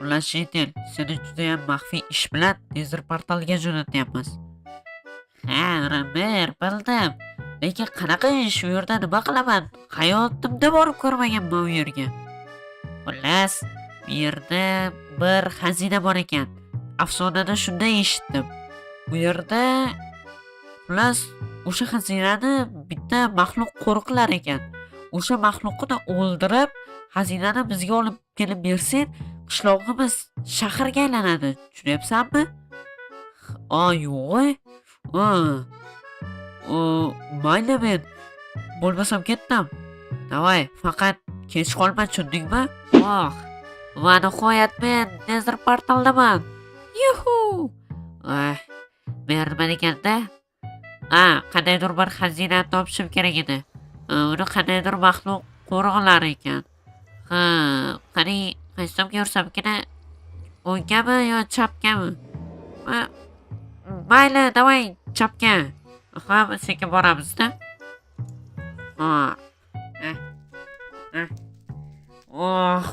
Xullas Jetel, seni juda ham maxfiy ish bilan Nether portaliga jo'natyapmiz. Ha, Ramber, bildim. Lekin qanaqa ish, u yerda nima qilaman? Hayotimda borib ko'rmaganman u yerga. Xullas, bu yerda bir xazina bor ekan. Afsonada shunday eshitdim. Bu yerda xullas o'sha xazinani bitta maxluq qo'riqlar ekan. O'sha maxluqni o'ldirib, xazinani bizga olib kelib bersang, qishlog'imiz shaharga aylanadi. Tushunyapsanmi? Yo'q. Ha. Mayli men bo'lmasam ketdim. Davay, faqat kech qolma, tushundingmi? Va nihoyat men Nether portaldaman. Yuhu! Men nima deganda? Qandaydir bir xazina topishim kerak edi. Uni qandaydir maxluq qo'riqlar ekan. Qani qaysi tomga yursamkina? O'ngami yo chapgami? Mayli, davay, chapga. Biz sekin boramiz-da.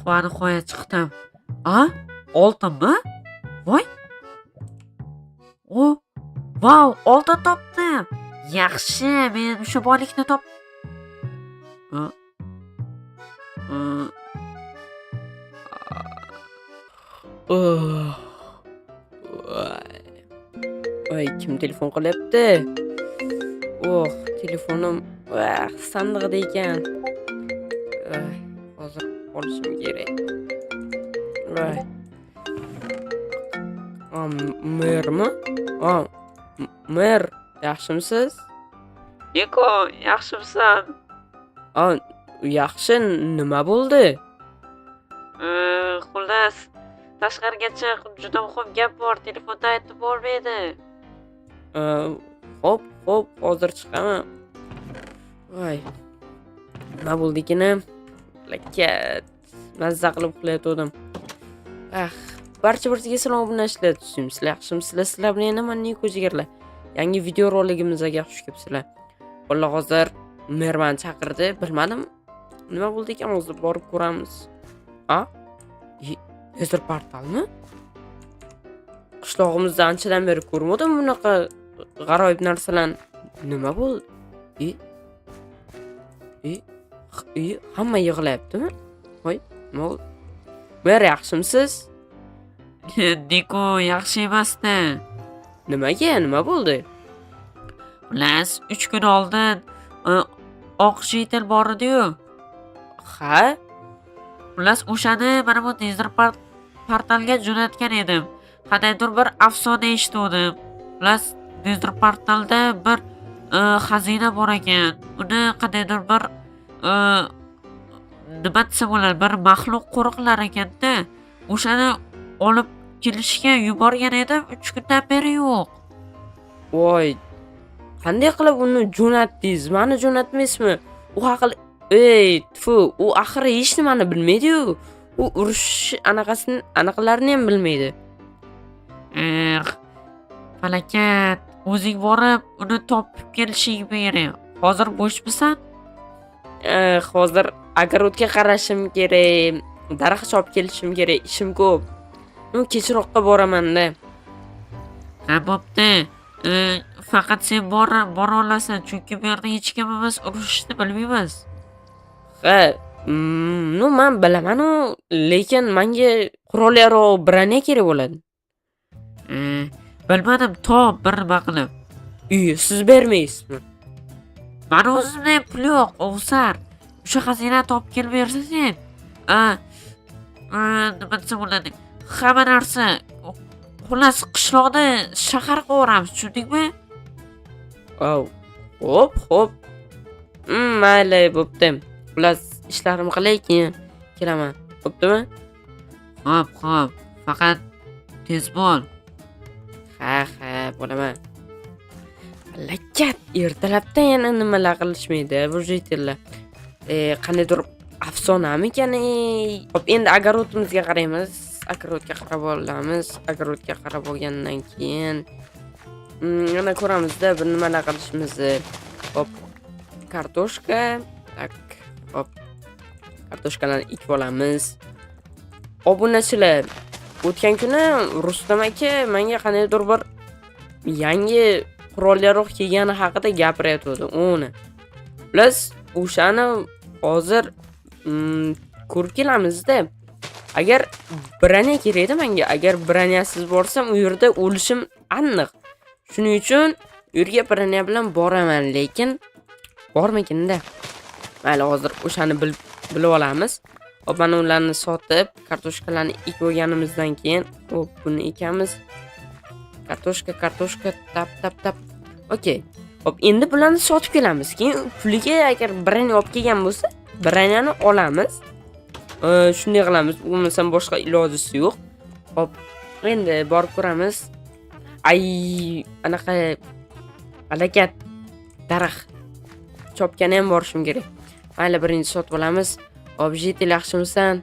Va nihoyat chiqdim. Oltinmi? Voy. Vau, oltin topdim. Yaxshi, men o'sha boylikni Voy, kim telefon qilyapti? Telefonim sandig'ida ekan. Hozir olishim kerak. Mermi? Mer, yaxshimisiz? Eko, yaxshimisan? Yaxshi, nima bo'ldi? Xullas, tashqariga chiq, juda muhim gap bor, telefonda aytib bo'lmaydi. Xo'p, hozir chiqaman. Voy. Nima bo'ldikini? Lakat. Mazza qilib uxlayotgandim. Barcha sizga salom bilan sizlar yaxshimisizlar? Sizlar bilan yana men ko'jigarlar. Yangi video roligimizga xush kelibsizlar. Valloh hozir Merman chaqirdi, bilmadim. Nima bo'ldi ekan, hozir borib ko'ramiz. Nether portalmi? Qishlog'imizda anchadan beri ko'rmadim bunaqa g'aroyib narsalar. Nima bo'ldi? Hamma yig'layaptimi? Voy, nima bo'ldi? Mer, yaxshimisiz? Deko, yaxshi emasdi. Nimaga? Nima bo'ldi? Xullas, 3 kun oldin oq Jetel bor edi-yu. Ha? Xullas, o'shani mana bu Nether portalga jo'natgan edim. Qandaydir bir afsona eshitdim. Xullas, Nether portalda bir xazina bor ekan. Uni qandaydir bir nima desa bo'ladi, bir maxluq qo'riqlar ekanda. O'shani olib kelishga yuborgan edim, 3 kundan beri yo'q. Voy. Qanday qilib uni jo'natdingiz? Meni jo'natmaysizmi? U haqida u axiri hech nimani bilmaydi-yu. U urush anaqalarni ham bilmaydi. Falakat, o'zing borib uni topib kelishing kerak. Hozir bo'shmisan? Hozir огородga qarashim kerak, daraxt chopib kelishim kerak, ishim ko'p. Kechroqqa boraman-da. Bo'pti. Faqat sen bora olasan, chunki bu yerda hech kimimiz urushni bilmaymiz. Men bilaman, lekin menga qurol-yarog' branya kerak bo'ladi. Bilmadim, top bir nima qilib. Siz bermaysizmi? Meni o'zimda pul yo'q, o'sar. O'sha xazinani topib kelib bersa sen. Nima desa bo'ladi? Hamma narsa. Xullas, qishloqda shaharga boramiz, tushundingmi? Xo'p. Mayli, bo'pti. Xullas, ishlarimni qilay, keyin kelaman. Bo'ptimi? Xo'p. Faqat tez bo'l. Ha, bo'laman. Lakat, ertalabdan yana nimalar qilishmaydi bu jetellar. Qandaydir afsonami ekan? Xo'p, endi огородimizga qaraymiz. Огородga qarab olamiz. Огородga qarab olgandan keyin yana ko'ramizda bir nimalar qilishimizni. Xo'p, kartoshka. Xo'p. Kartoshkalarni ekib olamiz. Obunachilar, o'tgan kuni Rustam aka menga qandaydir bir yangi qurol-yarog' kelgani haqida gapirayotdi. Uni. Plus o'shani hozir ko'rib kelamiz-da. Agar branya kerak edi menga. Agar branyasiz borsam, u yerda o'lishim aniq. Shuning uchun u yerga branya bilan boraman, lekin bormakin-da. Mayli, hozir o'shani bilib olamiz. Hop, mana ularni sotib, kartoshkalarni ekib olganimizdan keyin, hop, buni ekamiz. Kartoshka, tap. Okey. Hop, endi bularni sotib kelamiz. Keyin puliga agar branya olib kelgan bo'lsa, branyani olamiz. Shunday qilamiz. Bo'lmasam boshqa ilojisi yo'q. Hop, endi borib ko'ramiz. Ay, anaqa harakat daraxt chopgani ham borishim kerak. Mayli, birinchi sotib olamiz. Hop, jitel yaxshimisan?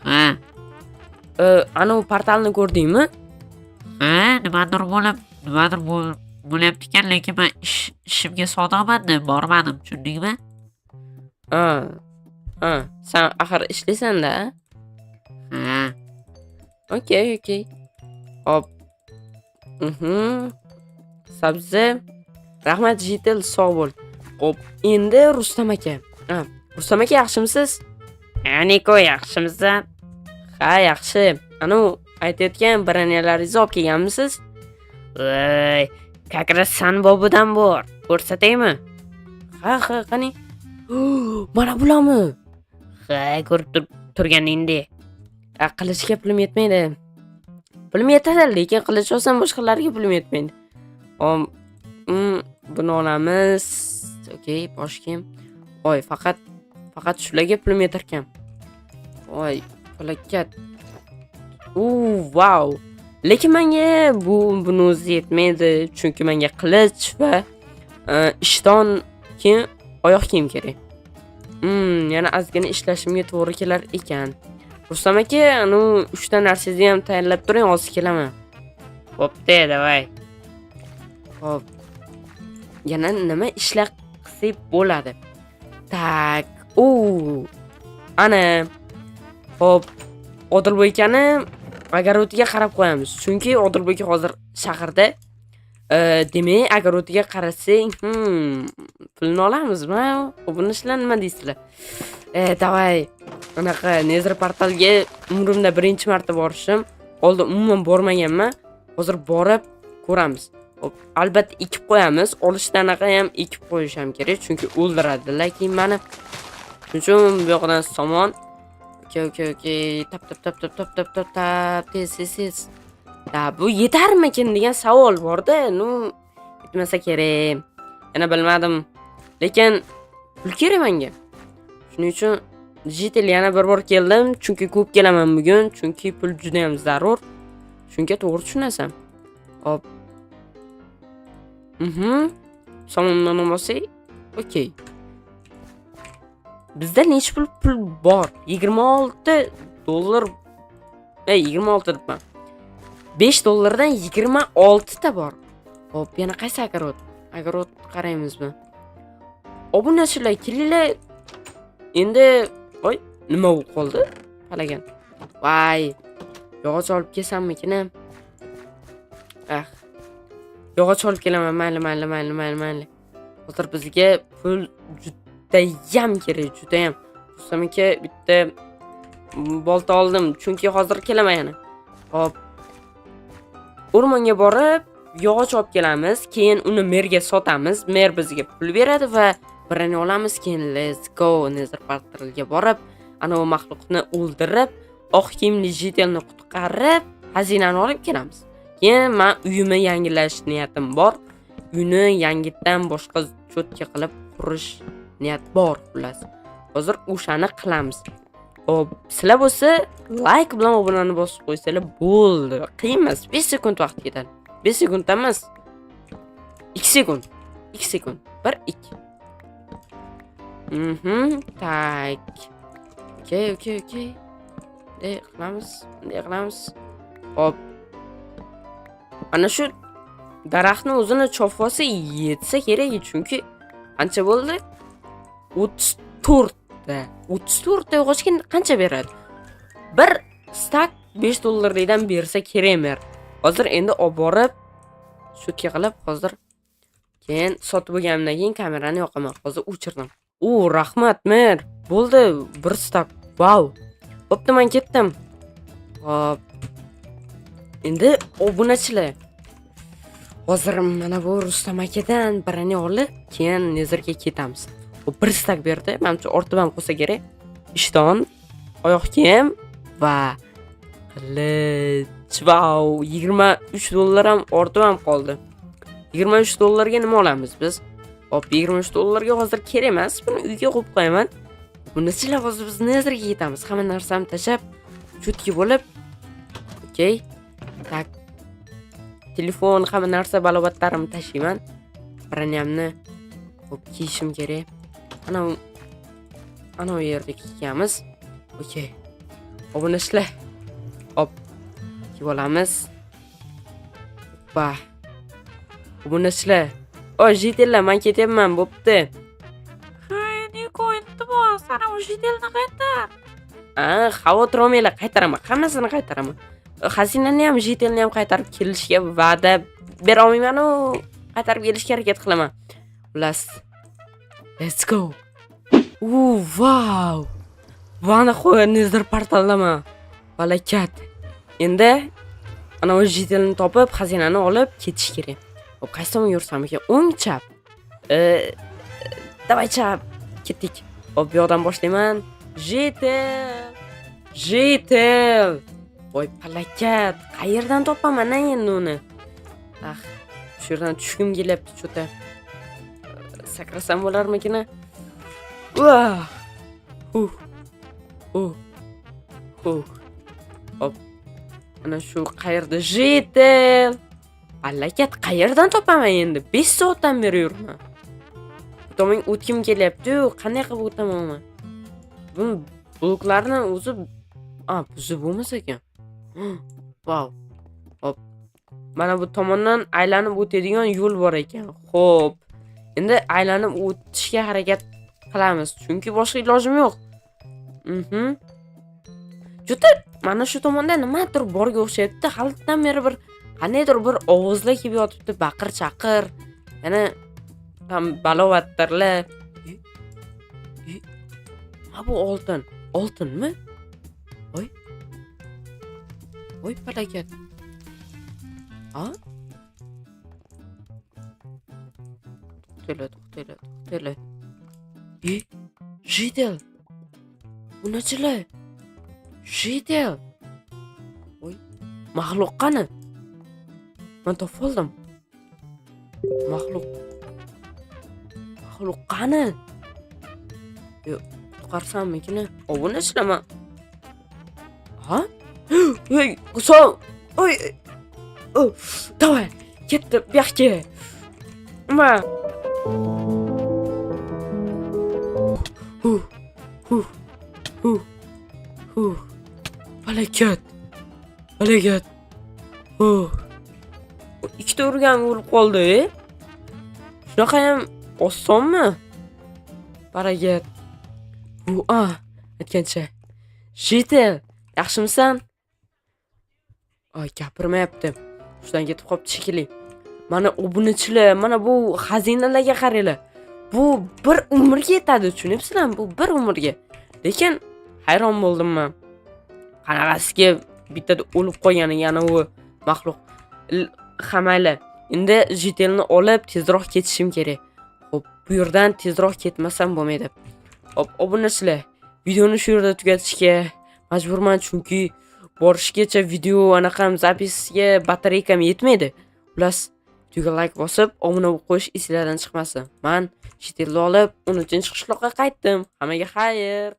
Ha, Ana u portalni ko'rdingmi? ha, nimadir bo'lyapti ekan, lekin men ishimga sodiqman-da, bormadim, tushundingmi? Ha, sen axir ishlaysan-da. Ha, Okey. Hop. Sabzi. Rahmat, jitel, sog' bo'l. Hop, endi Rustam aka. Rustam aka, yaxshimisiz? Niko, yaxshimisan? Ha, yaxshi. Ana aytayotgan branyalaringizni olib kelganmisiz? Voy, kakrasan bobudan bor. Ko'rsataymi? Ha, qani. Mana bularmi? Ha, ko'rib turganingdek. Qilichga pulim yetmaydi. Pulim yetadi, lekin qilich olsam boshqalarga pulim yetmaydi. Buni olamiz. Okey, bosh kiyim. Voy, faqat shularga pulim yetar ekan. Voy, falokat. Wow. Lekin menga buni o'zi yetmaydi, chunki menga qilich va ishdan keyin oyoq kiyim kerak. Yana ozgina ishlashimga to'g'ri kelar ekan. Rustam aka, 3 ta narsangizni ham tayyorlab turing, hozir kelaman. Bo'pti, davay. Hop. Yana nima ishlar qilsak bo'ladi? Tak. Ana. Hop. Odilboy akani agarodiga qarab qo'yamiz. Chunki Odilboy aka hozir shaharda. Demak, agarodiga qarasang, pulni olamizmi? Buni ishlar nima deysizlar? Davay. Anaqa Nether portalga umrimda birinchi marta borishim. Oldin umuman bormaganman. Hozir borib ko'ramiz. Hop, albatta ekib qo'yamiz. Olishda anaqa ham ekib qo'yish ham kerak, chunki o'ldiradi. Lekin mana shuning uchun bu yoqdan somon. Okey. Tap. Tez. Da, bu yetarmikin degan savol bor-da. Yetmasa kerak. Yana bilmadim. Lekin pul kerak menga. Shuning uchun jitel yana bir bor keldim, chunki ko'p kelaman bugun, chunki pul juda ham zarur. Shunga to'g'ri tushunasan. Hop. Somondan olmasak, okey. Bizda necha pul bor? 26 dollar. 26 debman. 5 dollardan 26 ta bor. Hop, yana qaysi agarod? Agarod qaraymizmi? Obunachilar, kelinglar. Endi, nima bo'lib qoldi? Qalagan. Voy. Yog'och olib kelsammikin? Yog'och olib kelaman, mayli. Hozir bizga pul juda ham kerak, juda ham. Rustam aka, bitta bolta oldim, chunki hozir kelaman yana. Hop. O'rmonga borib, yog'och olib kelamiz, keyin uni merga sotamiz. Mer bizga pul beradi va birini olamiz, keyin let's go Nether portalga borib, ana u maxluqni o'ldirib, oq kiyimli jitelni qutqarib, xazinani olib kelamiz. Keyin men uyimni yangilash niyatim bor. Uyni yangitdan boshqa cho'tka qilib qurish niyat bor, xullas. Hozir o'shani qilamiz. Hop, sizlar bo'lsa like bilan obunani bosib qo'ysalar bo'ldi. Qiyin emas, 5 sekund vaqt ketadi. 5 sekund emas. 2 sekund. 2 sekund. 1 2. Tak. Okey. Bunday qilamiz. Hop. Ana shu daraxtni o'zini chopvosi yetsa kerak, chunki qancha bo'ldi? 34 ta yog'ochga qancha beradi? Bir stak 5 dollarlikdan bersa kerak. Hozir endi olib borib shotka qilib hozir keyin sotib bo'lganimdan keyin kamerani yoqaman. Hozir o'chirdim. Rahmat, mer. Bo'ldi, bir stak. Wow. Bo'pti, men ketdim. Hop. Endi obunachilar. Hozir mana bu Rustam akadan birini olib, keyin Nezirga ketamiz. U bir stak berdi. Menimcha ortib ham qo'ysa kerak. Ishton, oyoq kiyim va qilich. Wow, 23 dollar ham ortib ham qoldi. 23 dollarga nima olamiz biz? Hop, 23 dollarga hozir kerak emas. Buni uyga qo'yib qo'yaman. Buni sizlar hozir biz Nezirga ketamiz. Hamma narsani tashab, chutki bo'lib. Okey. Tak. Telefon, hamma narsa balobatlarimni tashiyman. Biriniyamni hop kiyishim kerak. Ana u yerga kiyamiz. Okey. Buni sizlar hop kiyib olamiz. Va buni sizlar. Jitellar, men ketyapman, bo'pti. Niko, iltimos, ana u jitelni qaytar. Xavotir olmanglar, qaytaraman. Hammasini qaytaraman. Xazinani ham, jitelni ham qaytarib kelishga va'da bera olmayman-u, qaytarib kelishga harakat qilaman. Xullas. Let's go. Wow. Vana qo'y, Nezir portaldaman. Balakat. Endi ana o'z jitelni topib, xazinani olib ketish kerak. Hop, qaysi tomon yursam ekan? O'ng, chap. Davay chap. Ketdik. Hop, bu yoqdan boshlayman. Jitel. Voy, palakat. Qayerdan topaman endi uni? Shu yerdan tushgim kelyapti, cho'ta. Sakrasam bo'larmikin? Hop. Ana shu qayerda Jitel? Palakat, qayerdan topaman endi? 5 soatdan beri yurman. Bu tomon o'tkim kelyapti-yu, qanday qilib o'taman? Bu bloklarni o'zi buzib bo'lmas ekan. Wow. Hop. Mana bu tomondan aylanib o'tadigan yo'l bor ekan. Xo'p. Endi aylanib o'tishga harakat qilamiz, chunki boshqa ilojim yo'q. Juda mana shu tomonda nimadir borga o'xshayapti. Halitdan beri bir qandaydir bir ovozlar kelib yotibdi, baqir-chaqir. Yana ham balovatlarlar. Bu oltin. Oltinmi? Voy, palakat. To'xtaylar. Jitel. Bu nachilar? Jitel. Voy, maxluq qani? Men topib oldim. Maxluq qani? Yo'q, qutqarsammikin? Bu nachilar? Ey, Husom. Oy. Davay, ketdi, bu yoqqa. Nima? Palakat. Ikkita urgan o'lib qoldi. Shunaqa ham osonmi? Barakat. Aytgancha. Jitel, yaxshimisan? Gapirmayapti. Shundan ketib qopti shekilli. Mana obunachilar, mana bu xazinalarga qaranglar. Bu bir umrga yetadi, tushunyapsizlarmi? Bu bir umrga. Lekin hayron bo'ldim men. Qanaqasiga bittada o'lib qolgani, yana u maxluq. Hamaylar. Endi jitelni olib tezroq ketishim kerak. Xo'p, bu yerdan tezroq ketmasam bo'lmaydi. Xo'p, obunachilar, videoni shu yerda tugatishga majburman, chunki borishgacha video anaqam zapisga batareykam yetmaydi. Xullas, videoga like bosib, obuna bo'lib qo'yish esingizdan chiqmasin. Men jitelni olib 13-qishloqqa qaytdim. Hammaga xayr.